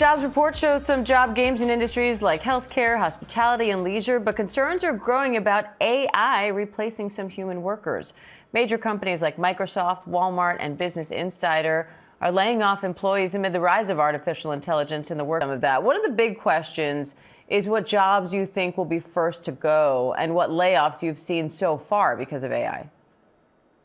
jobs report shows some job gains in industries like healthcare, hospitality, and leisure, but concerns are growing about AI replacing some human workers. Major companies like Microsoft, Walmart, and Business Insider are laying off employees amid the rise of artificial intelligence in the work of that. One of the big questions is what jobs you think will be first to go and what layoffs you've seen so far because of AI.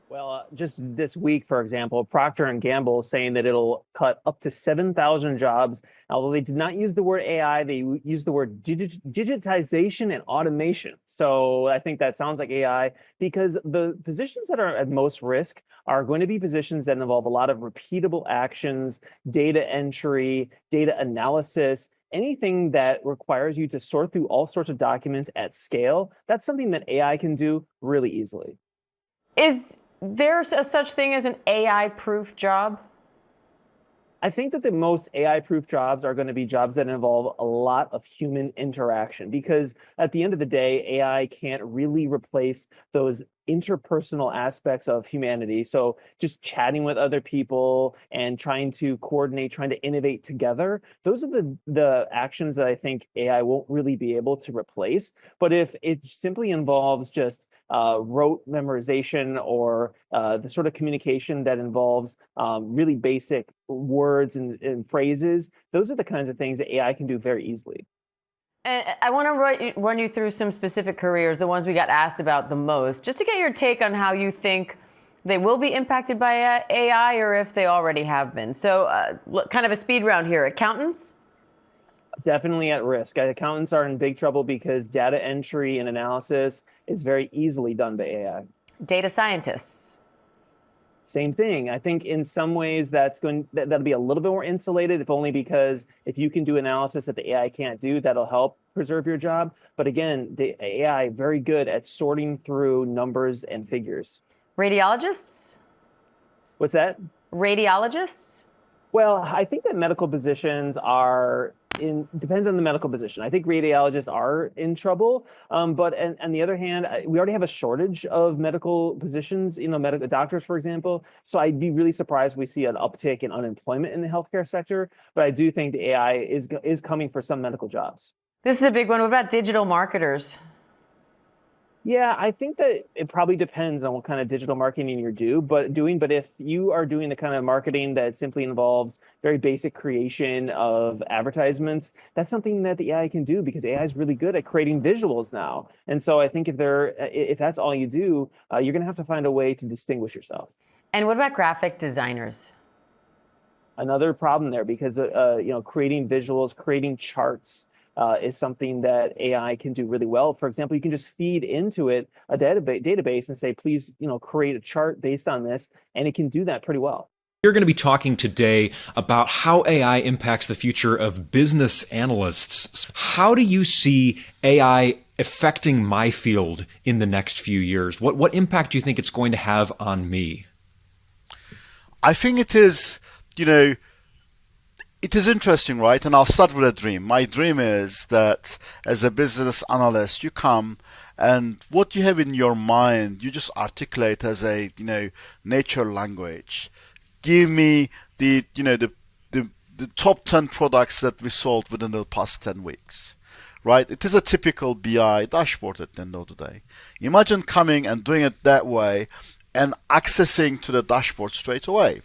Well, just this week, for example, Procter & Gamble is saying that it'll cut up to 7,000 jobs. Although they did not use the word AI, they used the word digitization and automation. So I think that sounds like AI because the positions that are at most risk are going to be positions that involve a lot of repeatable actions, data entry, data analysis, anything that requires you to sort through all sorts of documents at scale. That's something that AI can do really easily. Is there's a such thing as an AI-proof job? I think that the most AI-proof jobs are going to be jobs that involve a lot of human interaction because at the end of the day, AI can't really replace those interpersonal aspects of humanity. So just chatting with other people and trying to coordinate, trying to innovate together, those are the actions that I think AI won't really be able to replace. But if it simply involves just rote memorization or the sort of communication that involves really basic words and phrases, those are the kinds of things that AI can do very easily. And I want to run you through some specific careers, the ones we got asked about the most, just to get your take on how you think they will be impacted by AI or if they already have been. So kind of a speed round here. Accountants? Definitely at risk. Accountants are in big trouble because data entry and analysis is very easily done by AI. Data scientists? Same thing. I think in some ways that'll be a little bit more insulated, if only because if you can do analysis that the AI can't do, that'll help preserve your job. But again, the AI very good at sorting through numbers and figures. Radiologists? What's that? Radiologists? Well, I think that medical positions depends on the medical position. I think radiologists are in trouble, but on the other hand, we already have a shortage of medical positions, medical doctors, for example. So I'd be really surprised if we see an uptick in unemployment in the healthcare sector. But I do think the AI is coming for some medical jobs. This is a big one. What about digital marketers? Yeah, I think that it probably depends on what kind of digital marketing you're doing. But if you are doing the kind of marketing that simply involves very basic creation of advertisements, that's something that the AI can do because AI is really good at creating visuals now. And so I think if that's all you do, you're going to have to find a way to distinguish yourself. And what about graphic designers? Another problem there because creating visuals, creating charts. Is something that AI can do really well. For example, you can just feed into it a database and say, please, create a chart based on this, and it can do that pretty well. We're going to be talking today about how AI impacts the future of business analysts. How do you see AI affecting my field in the next few years? What impact do you think it's going to have on me? I think it is, it is interesting, right? And I'll start with a dream. My dream is that as a business analyst, you come and what you have in your mind, you just articulate as a, natural language. Give me the top 10 products that we sold within the past 10 weeks, right? It is a typical BI dashboard at the end of the day. Imagine coming and doing it that way and accessing to the dashboard straight away.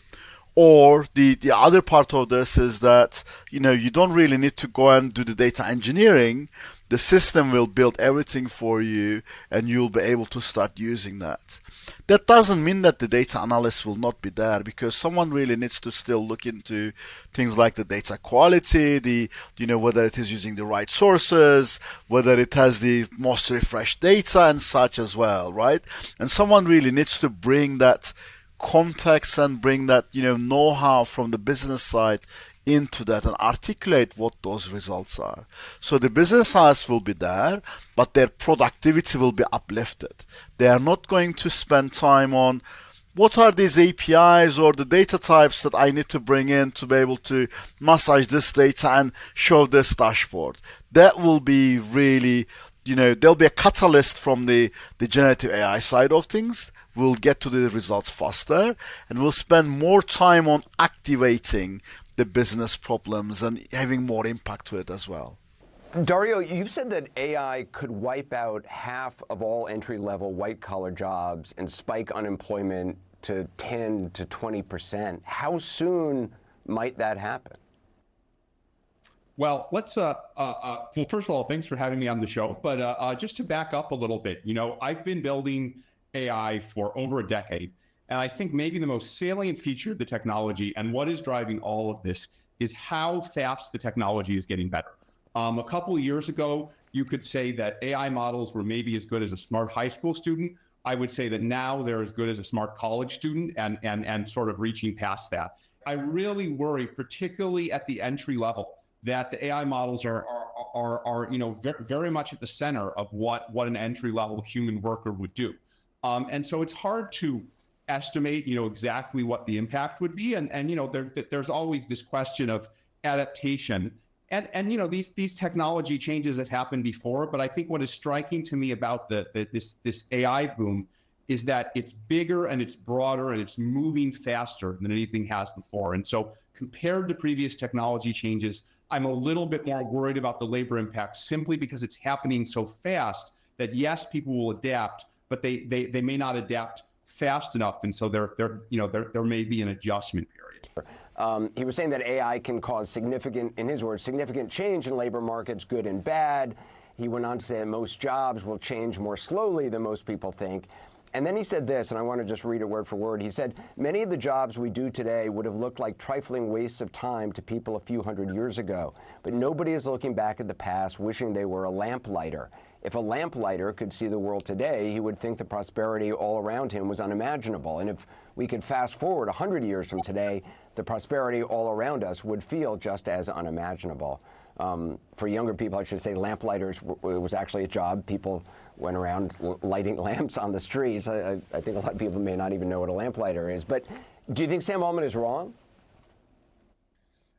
Or the other part of this is that, you don't really need to go and do the data engineering. The system will build everything for you and you'll be able to start using that. That doesn't mean that the data analyst will not be there because someone really needs to still look into things like the data quality, whether it is using the right sources, whether it has the most refreshed data and such as well, right? And someone really needs to bring that context and bring that know-how from the business side into that and articulate what those results are. So the business analysts will be there, but their productivity will be uplifted. They are not going to spend time on what are these APIs or the data types that I need to bring in to be able to massage this data and show this dashboard. That will be really, there'll be a catalyst from the generative AI side of things. We'll get to the results faster and we'll spend more time on activating the business problems and having more impact to it as well. Dario, you've said that AI could wipe out half of all entry-level white-collar jobs and spike unemployment to 10 to 20%. How soon might that happen? Well, let's, well, first of all, thanks for having me on the show. But just to back up a little bit, I've been building AI for over a decade. And I think maybe the most salient feature of the technology and what is driving all of this is how fast the technology is getting better. A couple of years ago, you could say that AI models were maybe as good as a smart high school student. I would say that now they're as good as a smart college student and sort of reaching past that. I really worry, particularly at the entry level, that the AI models are very much at the center of what an entry level human worker would do. And so it's hard to estimate, exactly what the impact would be. And there's always this question of adaptation. And these technology changes have happened before, but I think what is striking to me about this AI boom is that it's bigger and it's broader and it's moving faster than anything has before. And so compared to previous technology changes, I'm a little bit more worried about the labor impact simply because it's happening so fast that yes, people will adapt, but they may not adapt fast enough, and so there may be an adjustment period. He was saying that AI can cause significant, in his words, significant change in labor markets, good and bad. He went on to say that most jobs will change more slowly than most people think. And then he said this, and I want to just read it word for word. He said, many of the jobs we do today would have looked like trifling wastes of time to people a few hundred years ago. But nobody is looking back at the past wishing they were a lamplighter. If a lamplighter could see the world today, he would think the prosperity all around him was unimaginable. And if we could fast forward 100 years from today, the prosperity all around us would feel just as unimaginable. For younger people, I should say lamplighters was actually a job. People went around lighting lamps on the streets. I think a lot of people may not even know what a lamplighter is. But do you think Sam Altman is wrong?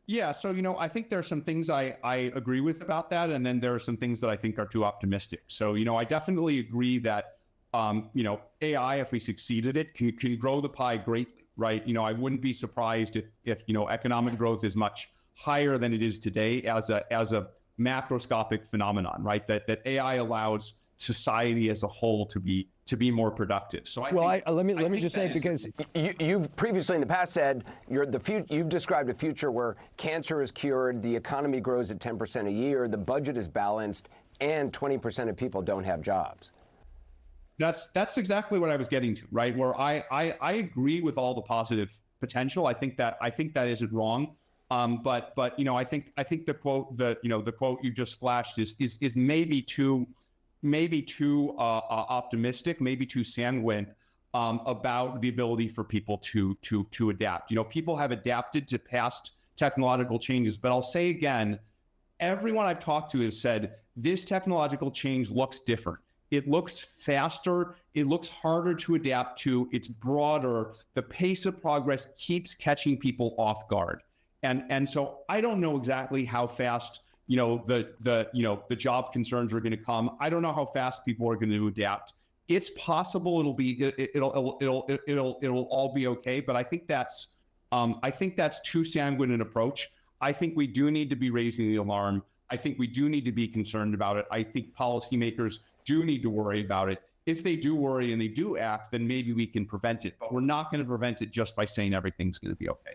Yeah, so, I think there are some things I agree with about that, and then there are some things that I think are too optimistic. So, I definitely agree that, AI, if we succeed at it, can grow the pie greatly, right? I wouldn't be surprised if economic growth is much higher than it is today as a macroscopic phenomenon, right? That AI allows society as a whole to be more productive. So let me just say, because you've previously in the past said you've described a future where cancer is cured, the economy grows at 10% a year, the budget is balanced, and 20% of people don't have jobs. That's exactly what I was getting to, right? Where I agree with all the positive potential. I think that isn't wrong. But I think the quote you just flashed is maybe too optimistic, maybe too sanguine about the ability for people to adapt. People have adapted to past technological changes, but I'll say again, everyone I've talked to has said this technological change looks different. It looks faster. It looks harder to adapt to. It's broader. The pace of progress keeps catching people off guard. And so I don't know exactly how fast, the job concerns are going to come. I don't know how fast people are going to adapt. It's possible it'll all be okay. But I think that's too sanguine an approach. I think we do need to be raising the alarm. I think we do need to be concerned about it. I think policymakers do need to worry about it. If they do worry and they do act, then maybe we can prevent it. But we're not going to prevent it just by saying everything's going to be okay.